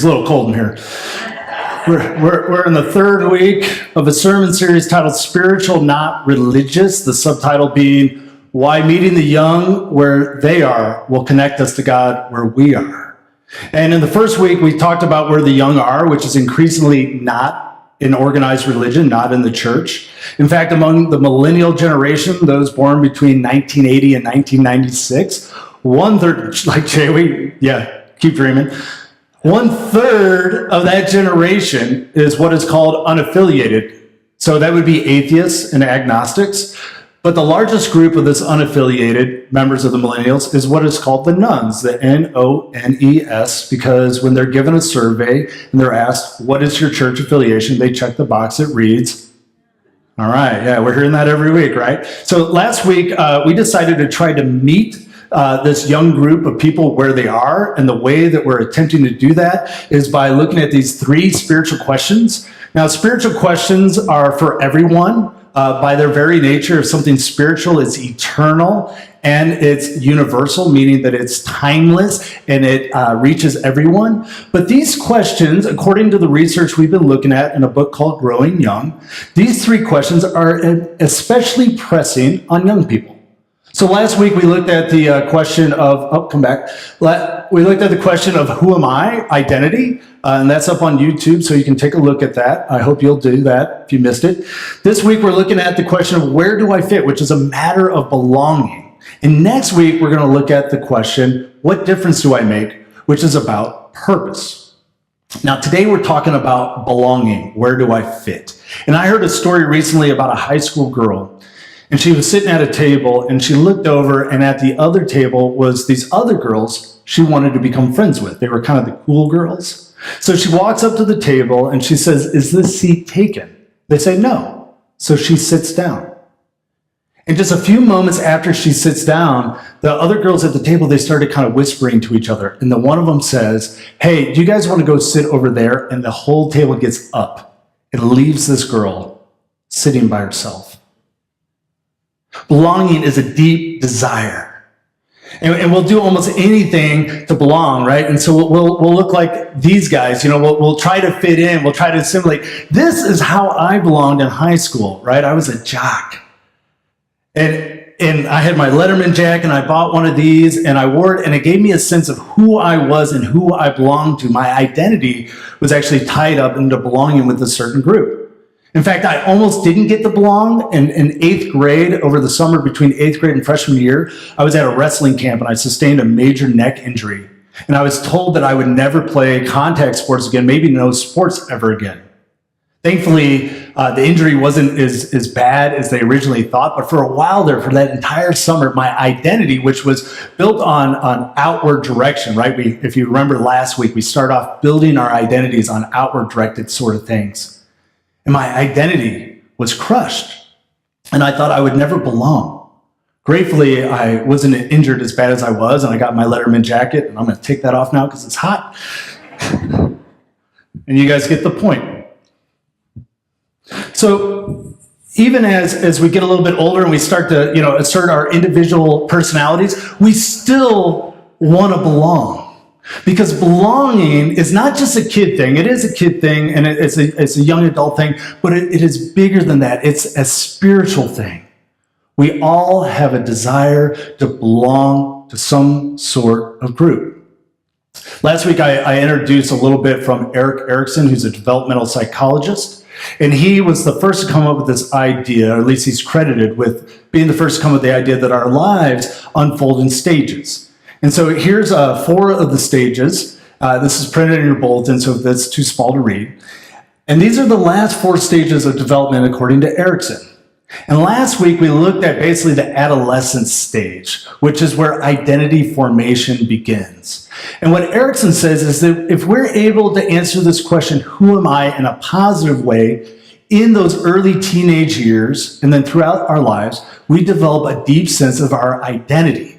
It's a little cold in here. We're in the third week of a sermon series titled Spiritual, Not Religious, the subtitle being Why Meeting the Young Where They Are Will Connect Us to God Where We Are. And in the first week, we talked about where the young are, which is increasingly not in organized religion, not in the church. In fact, among the millennial generation, those born between 1980 and 1996, one-third, like Jay, keep dreaming. One-third of that generation is what is called unaffiliated. So that would be atheists and agnostics. But the largest group of this unaffiliated members of the millennials is what is called the nones, the N-O-N-E-S, because when they're given a survey and they're asked, what is your church affiliation? They check the box. It reads, all right, we're hearing that every week, right? So last week, we decided to try to meet this young group of people where they are, and the way that we're attempting to do that is by looking at these three spiritual questions. Now, spiritual questions are for everyone. By their very nature, if something spiritual is eternal and it's universal, meaning that it's timeless and it reaches everyone. But these questions, according to the research we've been looking at in a book called Growing Young, these three questions are especially pressing on young people. So last week we looked at the question of, we looked at the question of who am I, identity, and that's up on YouTube, so you can take a look at that. I hope you'll do that if you missed it. This week we're looking at the question of where do I fit, which is a matter of belonging. And next week we're going to look at the question, what difference do I make, which is about purpose. Now today we're talking about belonging, where do I fit? And I heard a story recently about a high school girl. And she was sitting at a table and she looked over, and at the other table was these other girls she wanted to become friends with. They were kind of the cool girls. So she walks up to the table and she says, is this seat taken? They say no. So she sits down. And just a few moments after she sits down, the other girls at the table, they started kind of whispering to each other. And then one of them says, hey, do you guys want to go sit over there? And the whole table gets up and leaves this girl sitting by herself. Belonging is a deep desire. And we'll do almost anything to belong, right? And so we'll look like these guys, we'll try to fit in, we'll try to assimilate. This is how I belonged in high school, right? I was a jock. And I had my Letterman jacket, and I bought one of these, and I wore it, and it gave me a sense of who I was and who I belonged to. My identity was actually tied up into belonging with a certain group. In fact, I almost didn't get to belong. In 8th grade, over the summer between 8th grade and freshman year, I was at a wrestling camp and I sustained a major neck injury. And I was told that I would never play contact sports again, maybe no sports ever again. Thankfully, the injury wasn't as bad as they originally thought, but for a while there, for that entire summer, my identity, which was built on outward direction, right? If you remember last week, we start off building our identities on outward directed sort of things. And my identity was crushed. And I thought I would never belong. Gratefully, I wasn't injured as bad as I was, and I got my Letterman jacket, and I'm going to take that off now because it's hot. And you guys get the point. So even as we get a little bit older and we start to assert our individual personalities, we still want to belong. Because belonging is not just a kid thing. It is a kid thing, and it's a young adult thing, but it is bigger than that. It's a spiritual thing. We all have a desire to belong to some sort of group. Last week, I introduced a little bit from Erik Erikson, who's a developmental psychologist, and he was the first to come up with this idea, or at least he's credited with being the first to come up with the idea that our lives unfold in stages. And so here's 4 of the stages. This is printed in your bulletin, so that's too small to read. And these are the last 4 stages of development according to Erikson. And last week we looked at basically the adolescence stage, which is where identity formation begins. And what Erikson says is that if we're able to answer this question, who am I, in a positive way, in those early teenage years, and then throughout our lives, we develop a deep sense of our identity.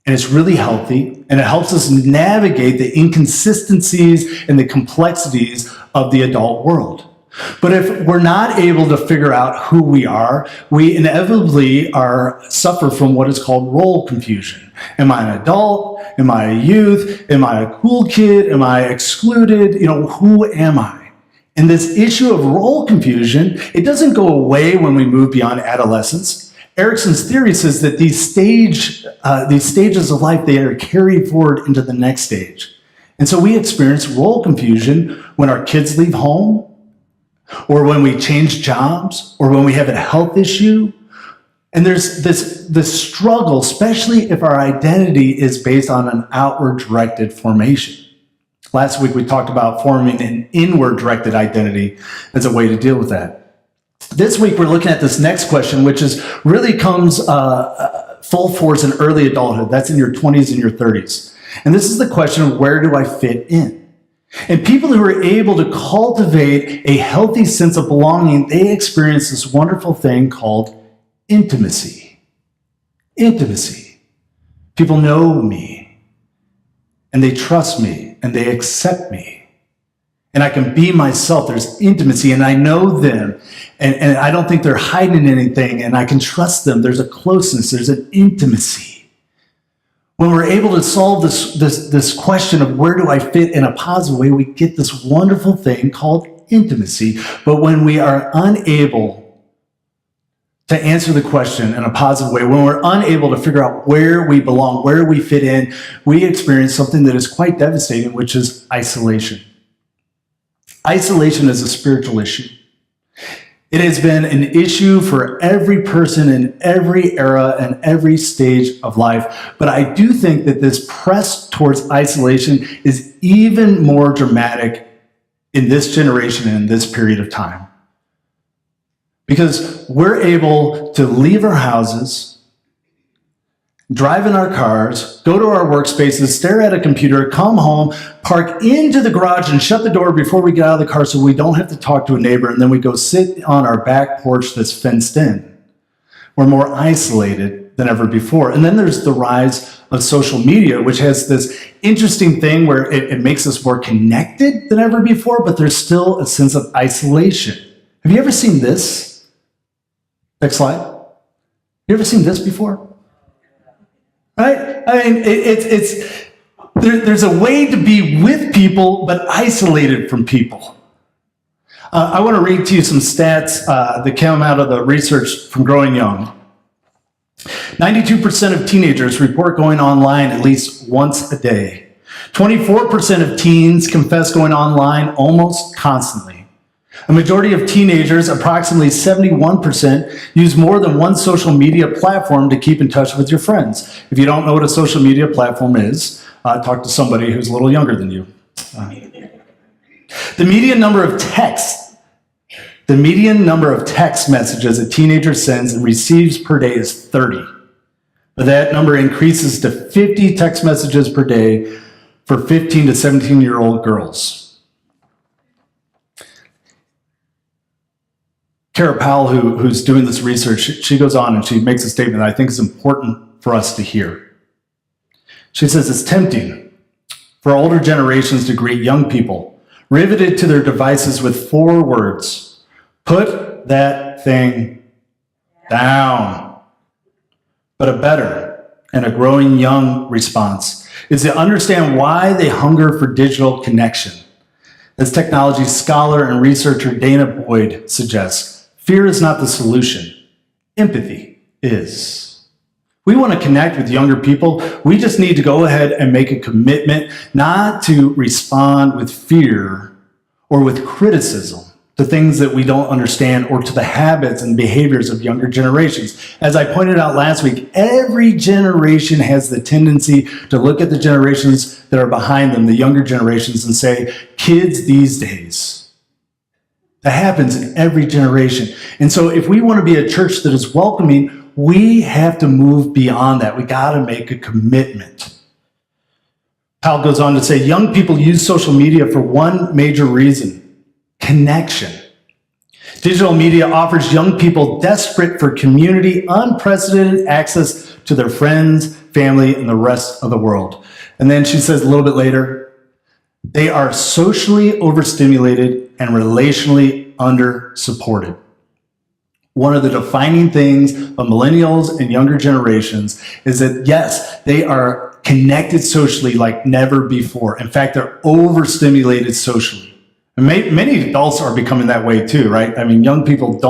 And it's really healthy, and it helps us navigate the inconsistencies and the complexities of the adult world. But if we're not able to figure out who we are, we inevitably suffer from what is called role confusion. Am I an adult? Am I a youth? Am I a cool kid? Am I excluded? Who am I? And this issue of role confusion, it doesn't go away when we move beyond adolescence. Erickson's theory says that these stages of life, they are carried forward into the next stage. And so we experience role confusion when our kids leave home, or when we change jobs, or when we have a health issue. And there's this struggle, especially if our identity is based on an outward-directed formation. Last week, we talked about forming an inward-directed identity as a way to deal with that. This week, we're looking at this next question, which really comes full force in early adulthood. That's in your 20s and your 30s. And this is the question of, where do I fit in? And people who are able to cultivate a healthy sense of belonging, they experience this wonderful thing called intimacy. Intimacy. People know me, and they trust me, and they accept me. And I can be myself. There's intimacy, and I know them, and I don't think they're hiding anything, and I can trust them. There's a closeness. There's an intimacy. When we're able to solve this question of where do I fit in a positive way, we get this wonderful thing called intimacy. But when we are unable to answer the question in a positive way, when we're unable to figure out where we belong, where we fit in, we experience something that is quite devastating, which is isolation. Isolation is a spiritual issue. It has been an issue for every person in every era and every stage of life. But I do think that this press towards isolation is even more dramatic in this generation and in this period of time. Because we're able to leave our houses, drive in our cars, go to our workspaces, stare at a computer, come home, park into the garage and shut the door before we get out of the car so we don't have to talk to a neighbor, and then we go sit on our back porch that's fenced in. We're more isolated than ever before. And then there's the rise of social media, which has this interesting thing where it makes us more connected than ever before, but there's still a sense of isolation. Have you ever seen this? Next slide. You ever seen this before? Right? I mean, there's a way to be with people, but isolated from people. I want to read to you some stats that came out of the research from Growing Young. 92% of teenagers report going online at least once a day. 24% of teens confess going online almost constantly. A majority of teenagers, approximately 71%, use more than one social media platform to keep in touch with your friends. If you don't know what a social media platform is, talk to somebody who's a little younger than you. The median number of text messages a teenager sends and receives per day is 30. But that number increases to 50 text messages per day for 15 to 17-year-old girls. Kara Powell, who's doing this research, she goes on and she makes a statement that I think is important for us to hear. She says, it's tempting for older generations to greet young people riveted to their devices with 4 words: put that thing down. But a better and a growing young response is to understand why they hunger for digital connection. As technology scholar and researcher Dana Boyd suggests, fear is not the solution. Empathy is. We want to connect with younger people. We just need to go ahead and make a commitment not to respond with fear or with criticism to things that we don't understand or to the habits and behaviors of younger generations. As I pointed out last week, every generation has the tendency to look at the generations that are behind them, the younger generations, and say, kids these days. That happens in every generation. And so if we want to be a church that is welcoming, we have to move beyond that. We got to make a commitment. Powell goes on to say, young people use social media for one major reason: connection. Digital media offers young people desperate for community unprecedented access to their friends, family, and the rest of the world. And then she says a little bit later, they are socially overstimulated and relationally under-supported. One of the defining things of millennials and younger generations is that, yes, they are connected socially like never before. In fact, they're overstimulated socially. And many adults are becoming that way too, right? I mean, young people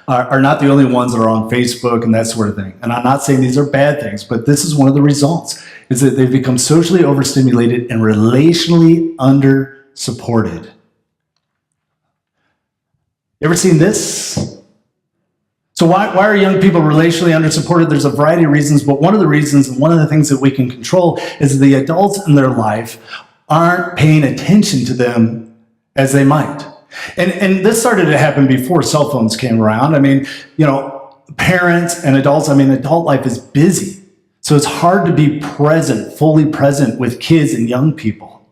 are not the only ones that are on Facebook and that sort of thing. And I'm not saying these are bad things, but this is one of the results, is that they've become socially overstimulated and relationally under-supported. You ever seen this? So why are young people relationally under-supported? There's a variety of reasons, but one of the reasons and one of the things that we can control is the adults in their life aren't paying attention to them as they might. And this started to happen before cell phones came around. I mean, parents and adults, adult life is busy. So it's hard to be present, fully present with kids and young people.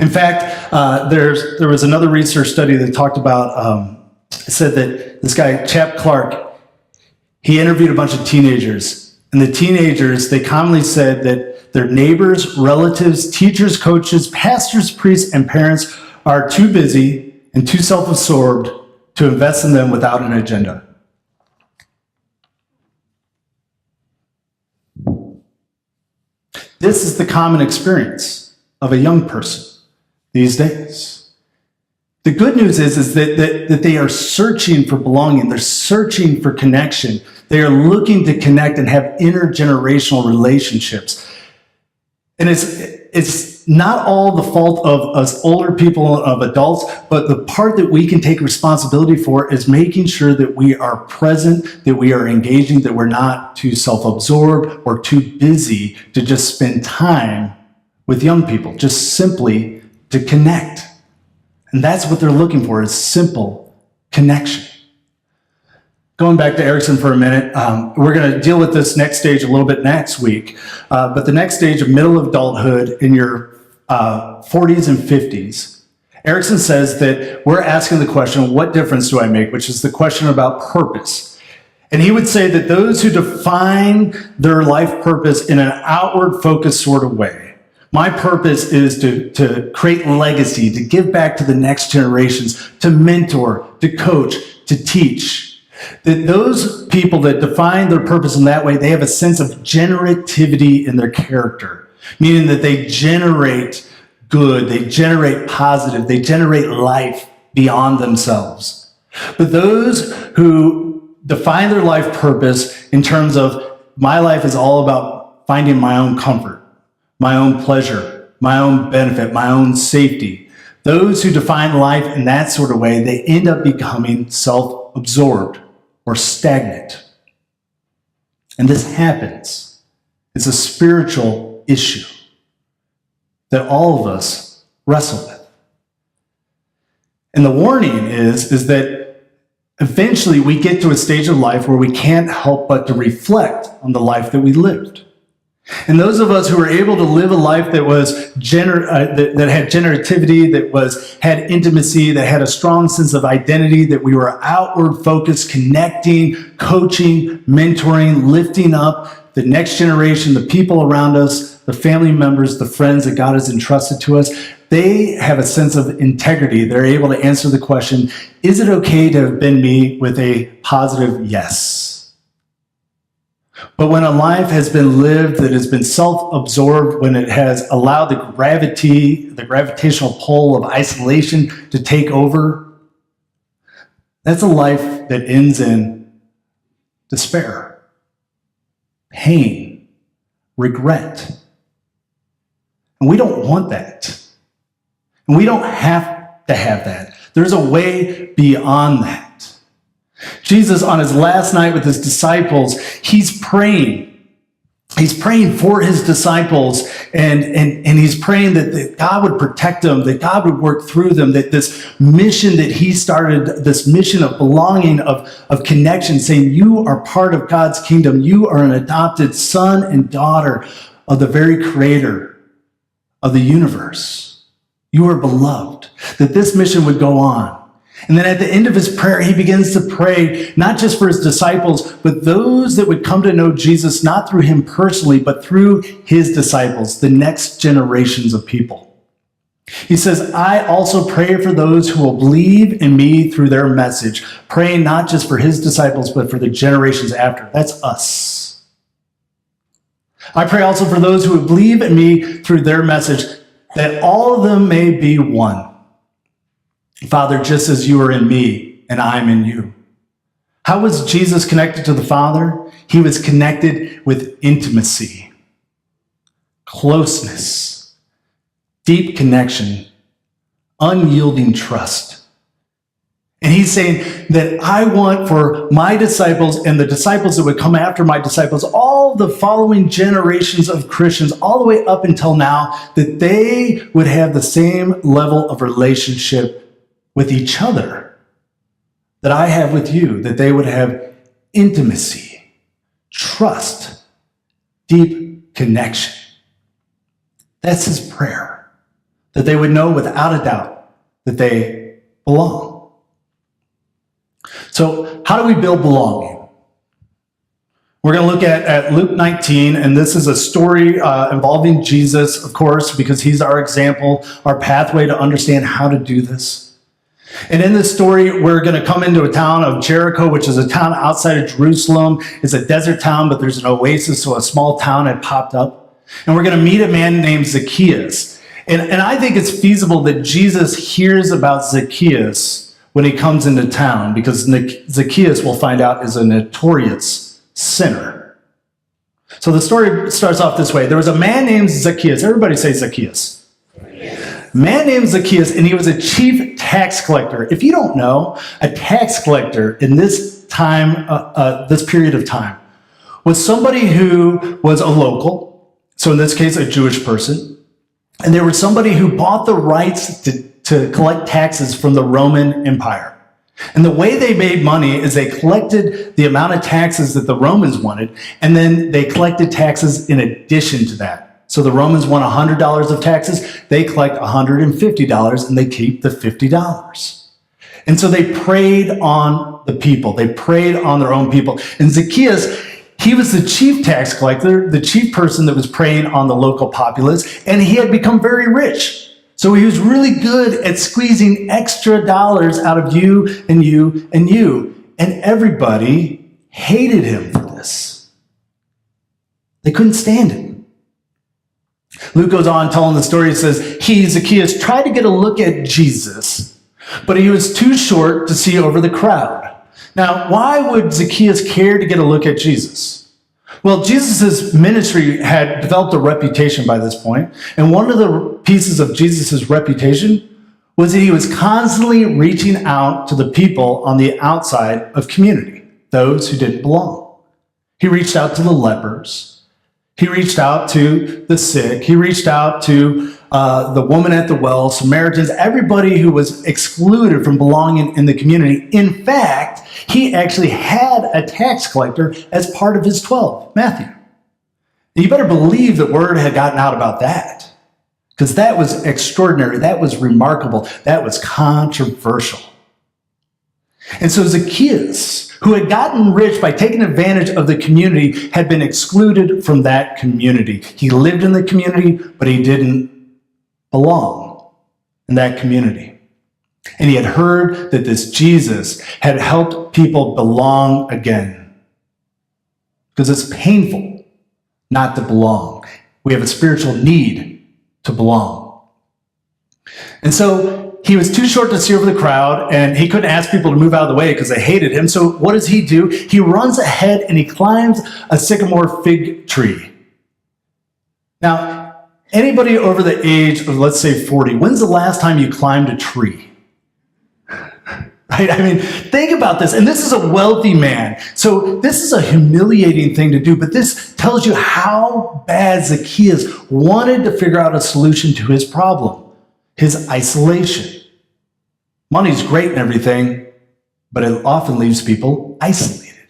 In fact, there was another research study that talked about, said that this guy, Chap Clark, he interviewed a bunch of teenagers. And the teenagers, they commonly said that their neighbors, relatives, teachers, coaches, pastors, priests, and parents are too busy and too self-absorbed to invest in them without an agenda. This is the common experience of a young person these days. The good news is that they are searching for belonging. They're searching for connection. They are looking to connect and have intergenerational relationships. And it's not all the fault of us older people, of adults, but the part that we can take responsibility for is making sure that we are present, that we are engaging, that we're not too self-absorbed or too busy to just spend time with young people, just simply to connect. And that's what they're looking for, is simple connection. Going back to Erickson for a minute, we're going to deal with this next stage a little bit next week. But the next stage of middle adulthood in your 40s and 50s, Erickson says that we're asking the question, what difference do I make? Which is the question about purpose. And he would say that those who define their life purpose in an outward focused sort of way, my purpose is to create legacy, to give back to the next generations, to mentor, to coach, to teach. That those people that define their purpose in that way, they have a sense of generativity in their character, meaning that they generate good, they generate positive, they generate life beyond themselves. But those who define their life purpose in terms of, my life is all about finding my own comfort, my own pleasure, my own benefit, my own safety. Those who define life in that sort of way, they end up becoming self-absorbed or stagnant. And this happens. It's a spiritual issue that all of us wrestle with. And the warning is that eventually we get to a stage of life where we can't help but to reflect on the life that we lived. And those of us who were able to live a life that was that had generativity, that had intimacy, that had a strong sense of identity, that we were outward focused, connecting, coaching, mentoring, lifting up the next generation, the people around us, the family members, the friends that God has entrusted to us, they have a sense of integrity. They're able to answer the question, is it okay to have been me, with a positive yes? But when a life has been lived that has been self-absorbed, when it has allowed the gravitational pull of isolation to take over, that's a life that ends in despair, pain, regret. And we don't want that. And we don't have to have that. There's a way beyond that. Jesus, on his last night with his disciples, he's praying. He's praying for his disciples, and he's praying that God would protect them, that God would work through them, that this mission that he started, this mission of belonging, of connection, saying you are part of God's kingdom. You are an adopted son and daughter of the very creator of the universe. You are beloved, that this mission would go on. And then at the end of his prayer, he begins to pray, not just for his disciples, but those that would come to know Jesus, not through him personally, but through his disciples, the next generations of people. He says, I also pray for those who will believe in me through their message, praying not just for his disciples, but for the generations after. That's us. I pray also for those who would believe in me through their message, that all of them may be one. Father, just as you are in me and I am in you. How was Jesus connected to the Father? He was connected with intimacy, closeness, deep connection, unyielding trust. And he's saying that I want for my disciples and the disciples that would come after my disciples, all the following generations of Christians, all the way up until now, that they would have the same level of relationship with each other that I have with you, that they would have intimacy, trust, deep connection. That's his prayer, that they would know without a doubt that they belong. So how do we build belonging? We're going to look at Luke 19, and this is a story involving Jesus, of course, because he's our example, our pathway to understand how to do this. And in this story, we're going to come into a town of Jericho, which is a town outside of Jerusalem. It's a desert town, but there's an oasis, so a small town had popped up. And we're going to meet a man named Zacchaeus. And I think it's feasible that Jesus hears about Zacchaeus when he comes into town, because Zacchaeus, we'll find out, is a notorious sinner. So the story starts off this way. There was a man named Zacchaeus. Everybody say Zacchaeus. Man named Zacchaeus, and he was a chief tax collector. If you don't know, a tax collector in this time, this period of time, was somebody who was a local, so in this case, a Jewish person, and they were somebody who bought the rights to collect taxes from the Roman Empire. And the way they made money is they collected the amount of taxes that the Romans wanted, and then they collected taxes in addition to that. So the Romans want $100 of taxes, they collect $150, and they keep the $50. And so they preyed on the people. They preyed on their own people. And Zacchaeus, he was the chief tax collector, the chief person that was preying on the local populace, and he had become very rich. So he was really good at squeezing extra dollars out of you and you and you. And everybody hated him for this. They couldn't stand him. Luke goes on telling the story. It says, Zacchaeus, tried to get a look at Jesus, but he was too short to see over the crowd. Now, why would Zacchaeus care to get a look at Jesus? Well, Jesus' ministry had developed a reputation by this point, and one of the pieces of Jesus' reputation was that he was constantly reaching out to the people on the outside of community, those who didn't belong. He reached out to the lepers. He reached out to the sick. He reached out to the woman at the well, Samaritans, everybody who was excluded from belonging in the community. In fact, he actually had a tax collector as part of his 12, Matthew. And you better believe that word had gotten out about that, because that was extraordinary. That was remarkable. That was controversial. And so Zacchaeus, who had gotten rich by taking advantage of the community, had been excluded from that community. He lived in the community, but he didn't belong in that community. And he had heard that this Jesus had helped people belong again. Because it's painful not to belong. We have a spiritual need to belong. And so he was too short to see over the crowd, and he couldn't ask people to move out of the way because they hated him. So what does he do? He runs ahead and he climbs a sycamore fig tree. Now, anybody over the age of, let's say, 40, when's the last time you climbed a tree? Right? I mean, think about this. And this is a wealthy man. So this is a humiliating thing to do, but this tells you how bad Zacchaeus wanted to figure out a solution to his problem, his isolation. Money's great and everything, but it often leaves people isolated.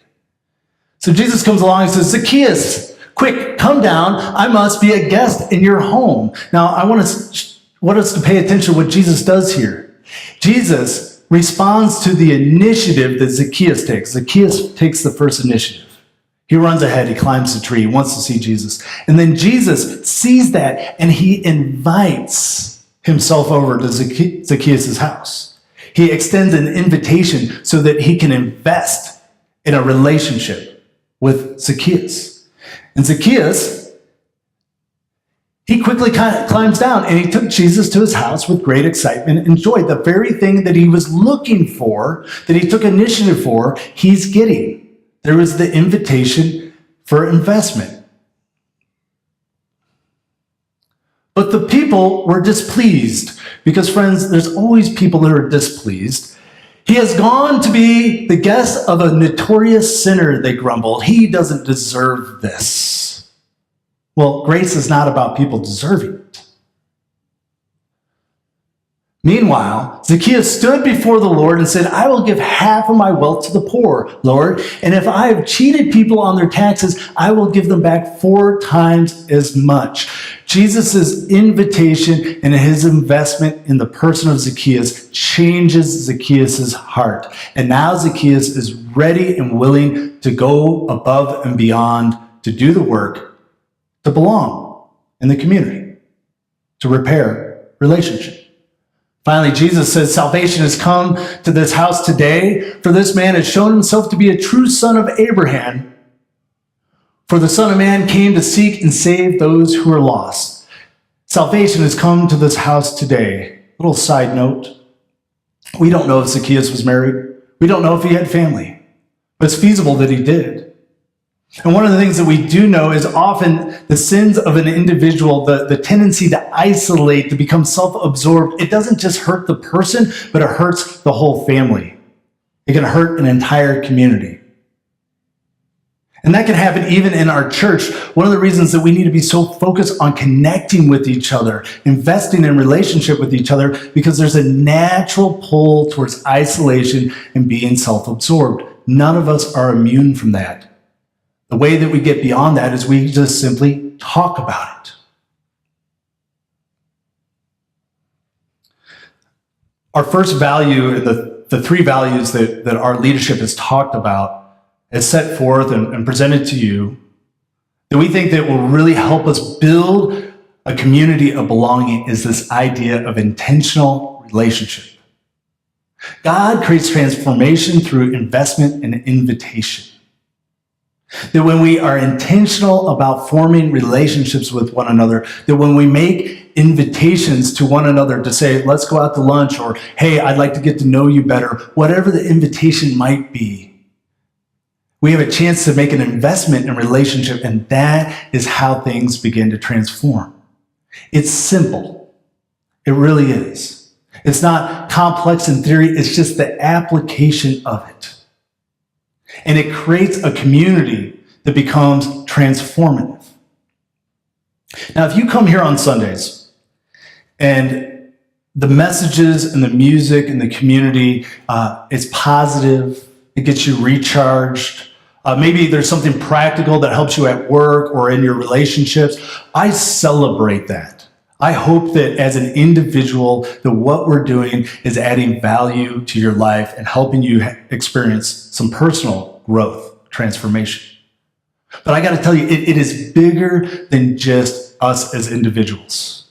So Jesus comes along and says, Zacchaeus, quick, come down. I must be a guest in your home. Now, I want us to pay attention to what Jesus does here. Jesus responds to the initiative that Zacchaeus takes. Zacchaeus takes the first initiative. He runs ahead, he climbs the tree, he wants to see Jesus. And then Jesus sees that and he invites himself over to Zacchaeus' house. He extends an invitation so that he can invest in a relationship with Zacchaeus. And Zacchaeus He quickly climbs down and he took Jesus to his house with great excitement and joy. The very thing that he was looking for, that he took initiative for, he's getting. There was the invitation for investment. But the people were displeased because, friends, there's always people that are displeased. He has gone to be the guest of a notorious sinner, they grumbled. He doesn't deserve this. Well, grace is not about people deserving it. Meanwhile, Zacchaeus stood before the Lord and said, I will give half of my wealth to the poor, Lord, and if I have cheated people on their taxes, I will give them back 4 times as much. Jesus' invitation and his investment in the person of Zacchaeus changes Zacchaeus' heart. And now Zacchaeus is ready and willing to go above and beyond to do the work, to belong in the community, to repair relationship. Finally, Jesus says, salvation has come to this house today, for this man has shown himself to be a true son of Abraham. For the Son of Man came to seek and save those who are lost. Salvation has come to this house today. Little side note. We don't know if Zacchaeus was married. We don't know if he had family. But it's feasible that he did. And one of the things that we do know is often the sins of an individual, the tendency to isolate, to become self-absorbed, it doesn't just hurt the person, but it hurts the whole family. It can hurt an entire community. And that can happen even in our church. One of the reasons that we need to be so focused on connecting with each other, investing in relationship with each other, because there's a natural pull towards isolation and being self-absorbed. None of us are immune from that. The way that we get beyond that is we just simply talk about it. Our first value, the 3 values that our leadership has talked about, is set forth and presented to you, that we think that will really help us build a community of belonging, is this idea of intentional relationship. God creates transformation through investment and invitation. That when we are intentional about forming relationships with one another, that when we make invitations to one another to say, let's go out to lunch, or, hey, I'd like to get to know you better, whatever the invitation might be, we have a chance to make an investment in relationship, and that is how things begin to transform. It's simple. It really is. It's not complex in theory. It's just the application of it. And it creates a community that becomes transformative. Now, if you come here on Sundays and the messages and the music and the community is positive, it gets you recharged, maybe there's something practical that helps you at work or in your relationships, I celebrate that. I hope that as an individual, that what we're doing is adding value to your life and helping you experience some personal growth, transformation. But I got to tell you, it is bigger than just us as individuals.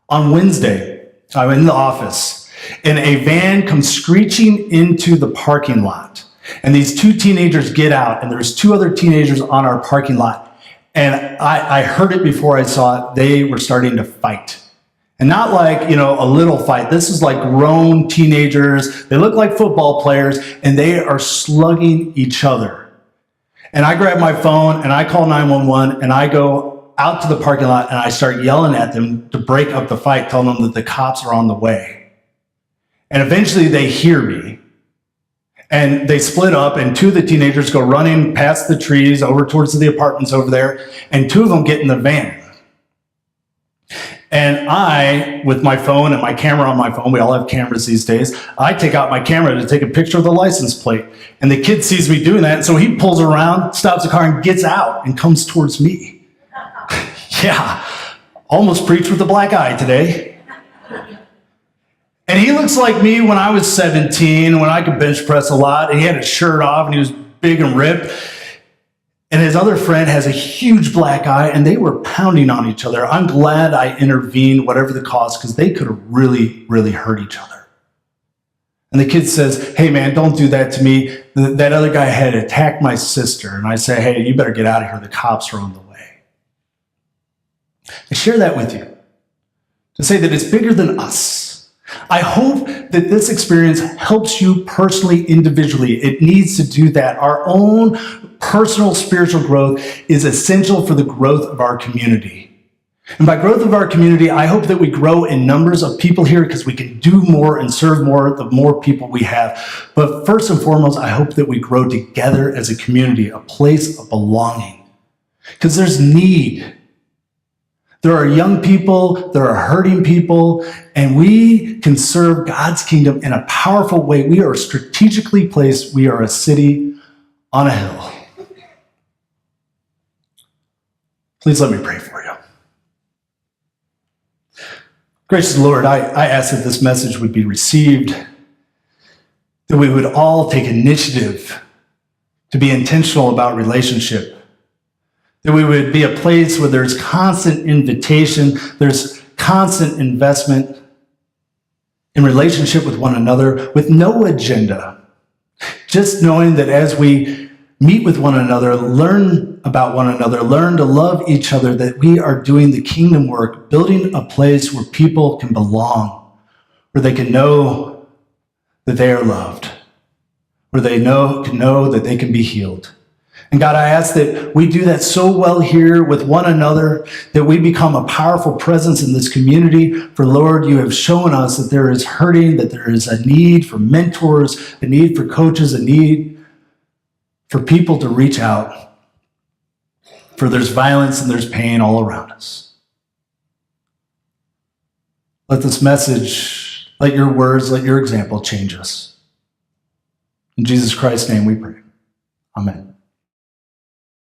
On Wednesday, I'm in the office, and a van comes screeching into the parking lot. And these 2 teenagers get out, and there's 2 other teenagers on our parking lot. And I heard it before I saw it. They were starting to fight. And not like, a little fight. This is like grown teenagers. They look like football players, and they are slugging each other. And I grab my phone, and I call 911, and I go out to the parking lot, and I start yelling at them to break up the fight, telling them that the cops are on the way. And eventually they hear me. And they split up, and 2 of the teenagers go running past the trees over towards the apartments over there, and 2 of them get in the van. And I, with my phone and my camera on my phone, we all have cameras these days, I take out my camera to take a picture of the license plate. And the kid sees me doing that, and so he pulls around, stops the car, and gets out and comes towards me. Yeah, almost preached with a black eye today. And he looks like me when I was 17, when I could bench press a lot, and he had his shirt off, and he was big and ripped. And his other friend has a huge black eye, and they were pounding on each other. I'm glad I intervened, whatever the cost, because they could have really, really hurt each other. And the kid says, hey, man, don't do that to me. That other guy had attacked my sister. And I say, hey, you better get out of here. The cops are on the way. I share that with you to say that it's bigger than us. I hope that this experience helps you personally, individually. It needs to do that. Our own personal spiritual growth is essential for the growth of our community. And by growth of our community, I hope that we grow in numbers of people here because we can do more and serve more the more people we have. But first and foremost, I hope that we grow together as a community, a place of belonging. Because there's need. There are young people, there are hurting people, and we can serve God's kingdom in a powerful way. We are strategically placed. We are a city on a hill. Please let me pray for you. Gracious Lord, I ask that this message would be received, that we would all take initiative to be intentional about relationship, that we would be a place where there's constant invitation, there's constant investment in relationship with one another with no agenda, just knowing that as we meet with one another, learn about one another, learn to love each other, that we are doing the kingdom work, building a place where people can belong, where they can know that they are loved, where they can know that they can be healed. And God, I ask that we do that so well here with one another, that we become a powerful presence in this community. For Lord, you have shown us that there is hurting, that there is a need for mentors, a need for coaches, a need for people to reach out. For there's violence and there's pain all around us. Let this message, let your words, let your example change us. In Jesus Christ's name we pray. Amen.